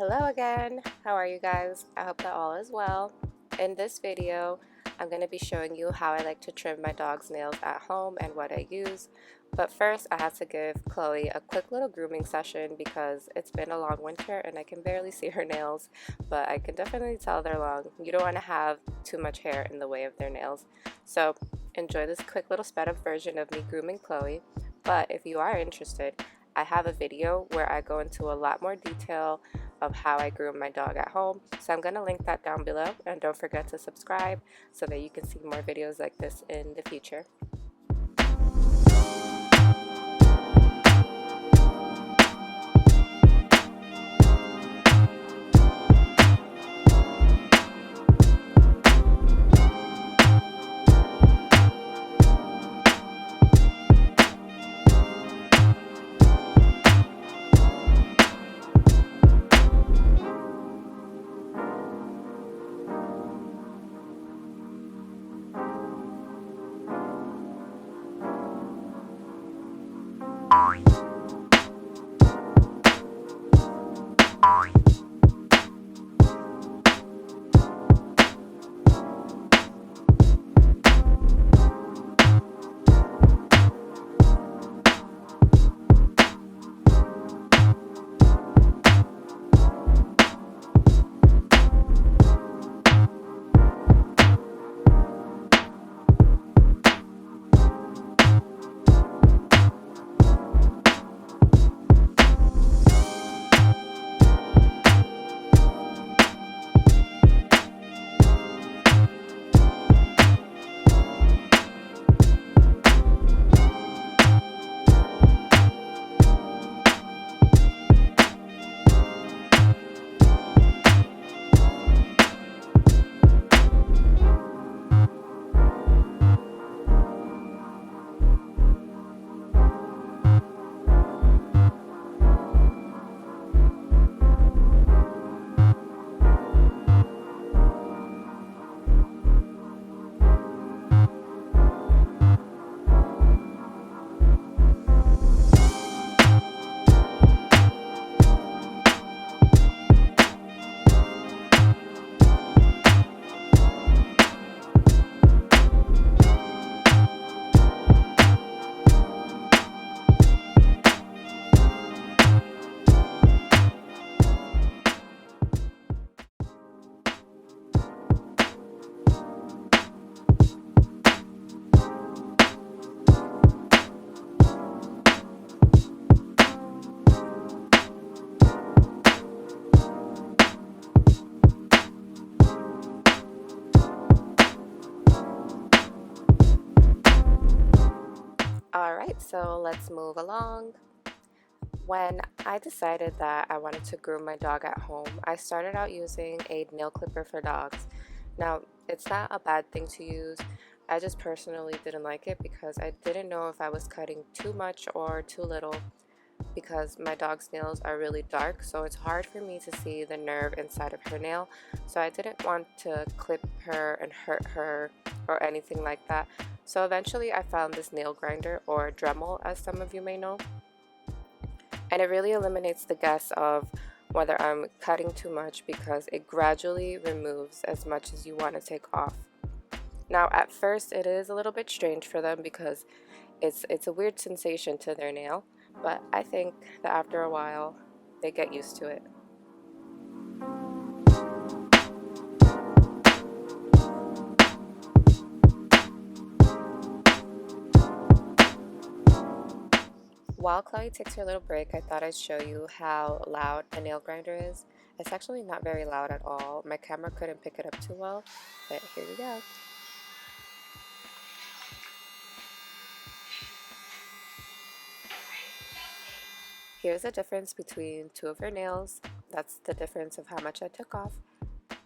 Hello again. How are you guys? I hope that all is well. In this video, I'm going to be showing you how I like to trim my dog's nails at home and what I use. But first, I have to give Chloe a quick little grooming session because it's been a long winter and I can barely see her nails, but I can definitely tell they're long. You don't want to have too much hair in the way of their nails. So enjoy this quick little sped up version of me grooming Chloe. But if you are interested, I have a video where I go into a lot more detail of how I groom my dog at home. So I'm going to link that down below, and don't forget to subscribe so that you can see more videos like this in the future. Alright, so let's move along. When I decided that I wanted to groom my dog at home, I started out using a nail clipper for dogs. Now, it's not a bad thing to use. I just personally didn't like it because I didn't know if I was cutting too much or too little, because my dog's nails are really dark, so it's hard for me to see the nerve inside of her nail. So I didn't want to clip her and hurt her or anything like that. So eventually I found this nail grinder, or Dremel as some of you may know, and it really eliminates the guess of whether I'm cutting too much because it gradually removes as much as you want to take off. Now at first it is a little bit strange for them because it's a weird sensation to their nail, but I think that after a while they get used to it. While Chloe takes her little break, I thought I'd show you how loud a nail grinder is. It's actually not very loud at all. My camera couldn't pick it up too well, but here we go. Here's the difference between two of her nails. That's the difference of how much I took off.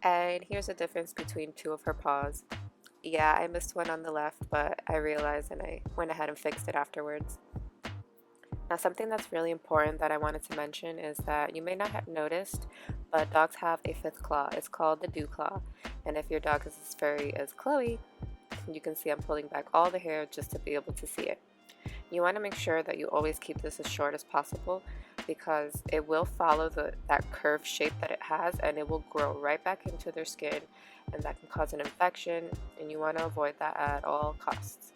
And here's the difference between two of her paws. Yeah, I missed one on the left, but I realized and I went ahead and fixed it afterwards. Now, something that's really important that I wanted to mention is that you may not have noticed, but dogs have a fifth claw. It's called the dew claw. And if your dog is as furry as Chloe, you can see I'm pulling back all the hair just to be able to see it. You want to make sure that you always keep this as short as possible because it will follow that curved shape that it has, and it will grow right back into their skin, and that can cause an infection, and you want to avoid that at all costs.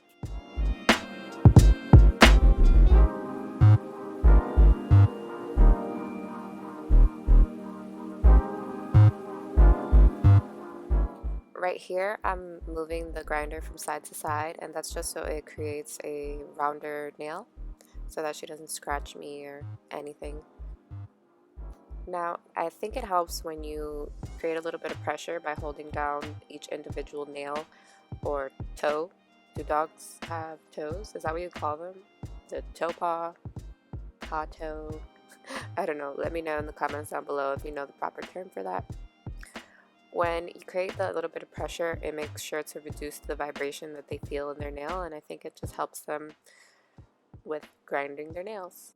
Right here, I'm moving the grinder from side to side, and that's just so it creates a rounder nail so that she doesn't scratch me or anything. Now, I think it helps when you create a little bit of pressure by holding down each individual nail or toe. Do dogs have toes? Is that what you call them? The toe paw, paw toe? I don't know. Let me know in the comments down below if you know the proper term for that. When you create that little bit of pressure, it makes sure to reduce the vibration that they feel in their nail, and I think it just helps them with grinding their nails.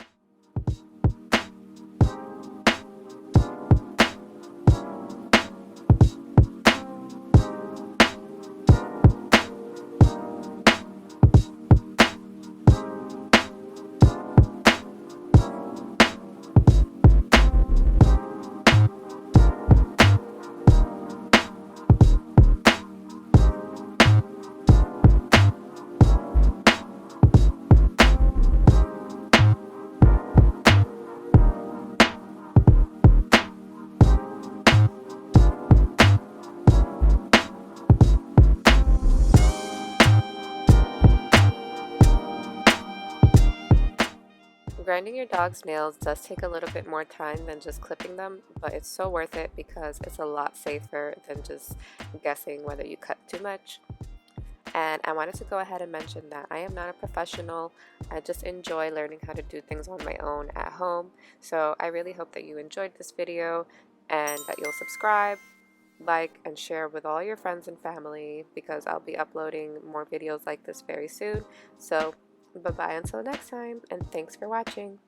Grinding your dog's nails does take a little bit more time than just clipping them, but it's so worth it because it's a lot safer than just guessing whether you cut too much. And I wanted to go ahead and mention that I am not a professional. I just enjoy learning how to do things on my own at home. So I really hope that you enjoyed this video and that you'll subscribe, like, and share with all your friends and family because I'll be uploading more videos like this very soon. So bye-bye until next time, and thanks for watching.